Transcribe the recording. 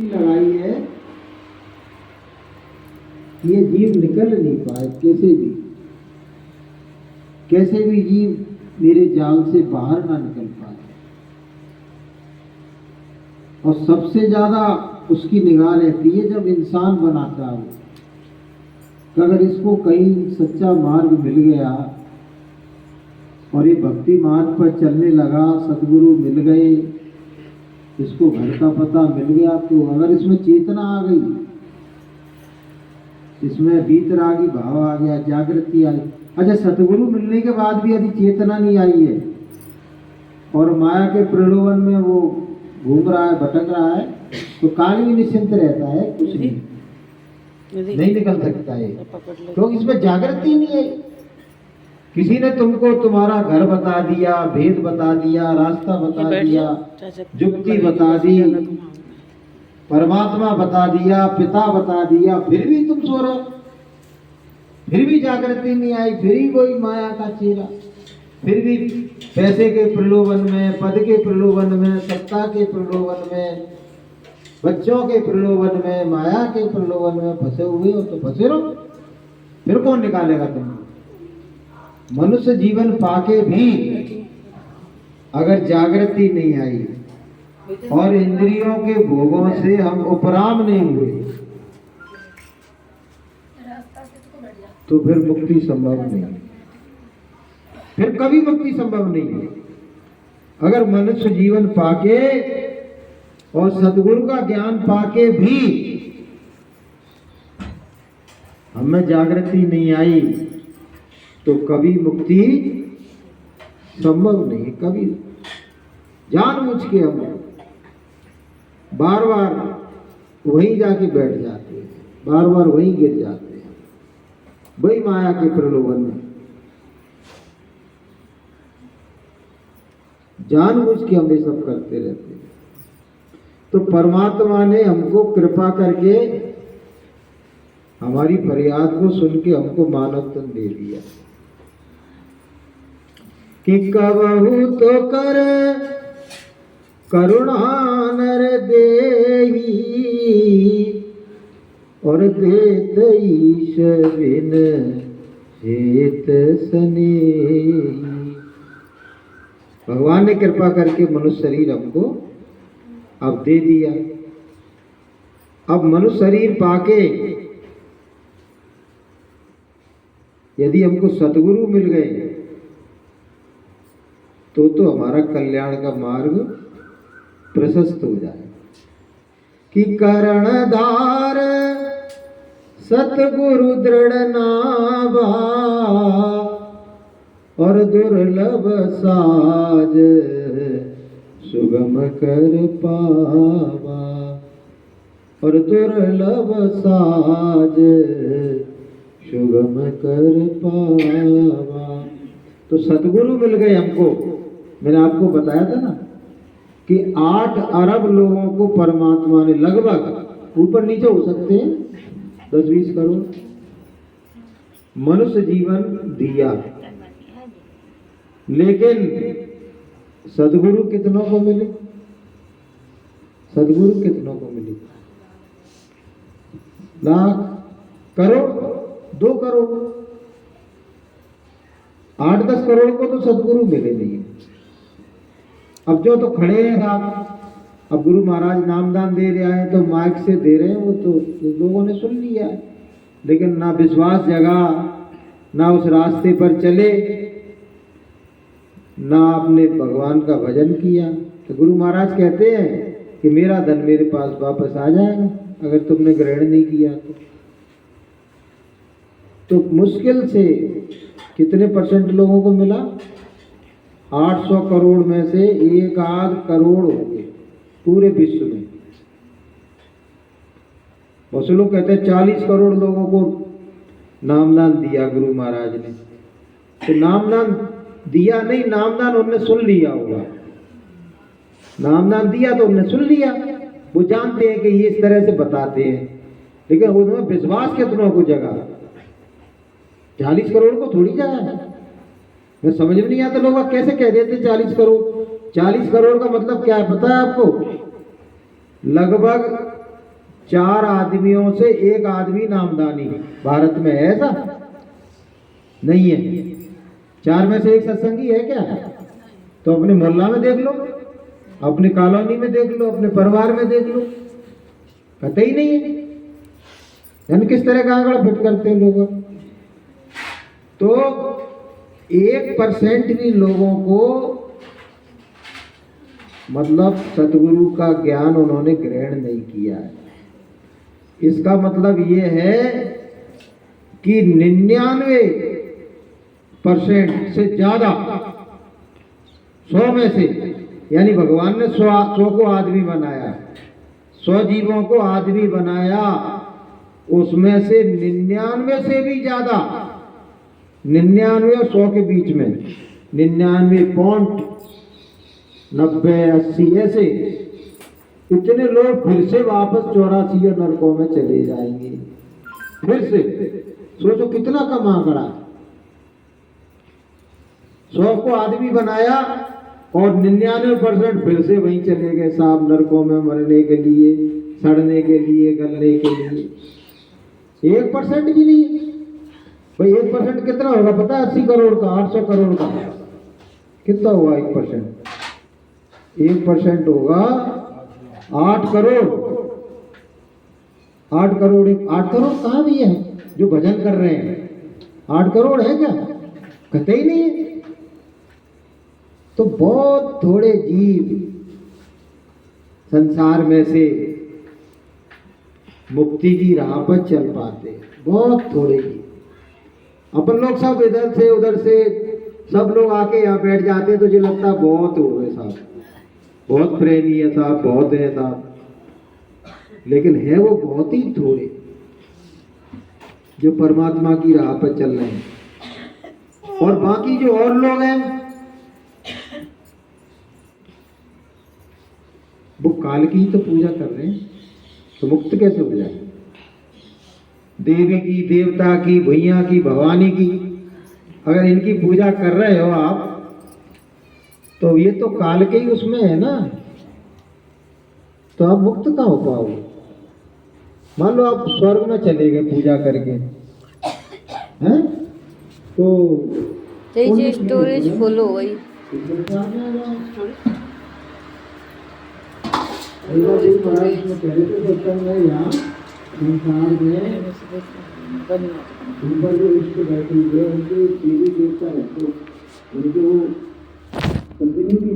लगाई है कि ये जीव निकल नहीं पाए, कैसे भी जीव मेरे जाल से बाहर ना निकल पाए। और सबसे ज्यादा उसकी निगाह रहती है जब इंसान बनाता है कि अगर इसको कहीं सच्चा मार्ग मिल गया और ये भक्ति मार्ग पर चलने लगा, सदगुरु मिल गए, इसको घर का पता मिल गया, तो अगर इसमें चेतना आ गई, इसमें वीतरागी भाव आ गया, जागृति आई। अच्छा, सतगुरु मिलने के बाद भी यदि चेतना नहीं आई है और माया के प्रलोभन में वो घूम रहा है, भटक रहा है, तो काल भी निश्चिंत रहता है, कुछ नहीं निकल सकता है, तो इसमें जागृति नहीं है। किसी ने तुमको तुम्हारा घर बता दिया, भेद बता दिया, रास्ता बता दिया, जुक्ति बता दी, परमात्मा बता दिया, पिता बता दिया, फिर भी तुम सो रहे, फिर भी जागृति नहीं आई, फिर ही वही माया का चेहरा, फिर भी पैसे के प्रलोभन में, पद के प्रलोभन में, सत्ता के प्रलोभन में, बच्चों के प्रलोभन में, माया के प्रलोभन में फंसे हुए हो, तो फंसे रहो, फिर कौन निकालेगा तुमको। मनुष्य जीवन पाके भी अगर जागृति नहीं आई और इंद्रियों के भोगों से हम उपराम नहीं हुए, तो फिर मुक्ति संभव नहीं, फिर कभी मुक्ति संभव नहीं है। अगर मनुष्य जीवन पाके और सद्गुरु का ज्ञान पाके भी हमें जागृति नहीं आई, तो कभी मुक्ति संभव नहीं। कभी जानबूझ के हम बार बार वहीं जाके बैठ जाते हैं, बार बार वहीं गिर जाते हैं, वही माया के प्रलोभन में जानबूझ के हम ये सब करते रहते हैं। तो परमात्मा ने हमको कृपा करके हमारी फरियाद को सुन के हमको मानवत्व दे दिया कि कबहू तो कर करुणा नर देही और देत ईश बिन हेत सनेही। भगवान ने कृपा करके मनुष्य शरीर हमको अब दे दिया। अब मनुष्य शरीर पाके यदि हमको सतगुरु मिल गए तो हमारा कल्याण का मार्ग प्रशस्त हो जाए कि करणधार सतगुरु दृढ़ नावा और दुर्लभ साज सुगम कर पावा और दुर्लभ साज सुगम कर पावा। तो सतगुरु मिल गए हमको। मैंने आपको बताया था ना कि 8 अरब लोगों को परमात्मा ने, लगभग ऊपर नीचे हो सकते हैं 10-20 करोड़, मनुष्य जीवन दिया, लेकिन सदगुरु कितनों को मिले? सदगुरु कितनों को मिले? लाख, करोड़, 2 करोड़, 8-10 करोड़ को तो सदगुरु मिले नहीं। अब जो तो खड़े हैं आप, अब गुरु महाराज नामदान दे रहे हैं तो माइक से दे रहे हैं, वो तो लोगों ने सुन लिया, लेकिन ना विश्वास जगा, ना उस रास्ते पर चले, ना आपने भगवान का भजन किया। तो गुरु महाराज कहते हैं कि मेरा धन मेरे पास वापस आ जाएगा अगर तुमने ग्रहण नहीं किया तो मुश्किल से कितने % लोगों को मिला? 800 करोड़ में से 1 करोड़ होंगे पूरे विश्व में। बहुत से लोग कहते हैं 40 करोड़ लोगों को नामदान दिया गुरु महाराज ने। तो नामदान दिया नहीं, नामदान उनने सुन लिया होगा। नामदान दिया तो उनने सुन लिया, वो जानते हैं कि ये इस तरह से बताते हैं, लेकिन उन्होंने विश्वास कितनों को जगा? 40 करोड़ को थोड़ी जगा है। मैं समझ में नहीं आता लोग कैसे कह देते 40 करोड़। 40 करोड़ का मतलब क्या है पता है आपको? लगभग 4 आदमियों से 1 आदमी नामदानी। भारत में है ऐसा? नहीं है। 4 में से 1 सत्संगी है क्या? तो अपने मोहल्ला में देख लो, अपने कॉलोनी में देख लो, अपने परिवार में देख लो, कतई नहीं है। यानी किस तरह का आंकड़ा फिट करते हैं लोग। तो 1% भी लोगों को मतलब सतगुरु का ज्ञान उन्होंने ग्रहण नहीं किया है। इसका मतलब ये है कि 99% से ज्यादा 100 में से, यानी भगवान ने 100 को आदमी बनाया, 100 जीवों को आदमी बनाया, उसमें से 99 से भी ज्यादा, 99 और 100 के बीच में 99.90 80 ऐसे इतने लोग फिर से वापस 84 नरकों में चले जाएंगे। फिर से सोचो कितना कम आंकड़ा। 100 को आदमी बनाया और 99% फिर से वहीं चले गए साहब, नरकों में मरने के लिए, सड़ने के लिए, गलने के लिए। 1% भी नहीं। भाई 1% कितना होगा पता है? 80 करोड़ का, 800 करोड़ का। कितना हुआ 1%? 1% होगा 8 करोड़। 8 करोड़ 8 करोड़ कहाँ भी है जो भजन कर रहे हैं? 8 करोड़ है क्या? कतई नहीं है। तो बहुत थोड़े जीव संसार में से मुक्ति की राह पर चल पाते हैं, बहुत थोड़े जीव। अपन लोग सब इधर से उधर से सब लोग आके यहाँ बैठ जाते हैं तो जो लगता है बहुत हो गए साहब, बहुत प्रेमी है साहब, बहुत है साहब, लेकिन है वो बहुत ही थोड़े जो परमात्मा की राह पर चल रहे हैं। और बाकी जो और लोग हैं वो काल की ही तो पूजा कर रहे हैं, तो मुक्त कैसे हो जाए? देवी की, देवता की, भैया की, भवानी की, अगर इनकी पूजा कर रहे हो आप तो ये तो काल के ही उसमें है ना, तो आप मुक्त कहाँ हो पाओगे? मान लो आप स्वर्ग में चले गए पूजा करके, हैं? तो स्टोरेज फुल हो गई। संसार में ऊपर जो इष्ट बैठे हुए उनके देवी देवता रहते, उनके वो कंटिन्यू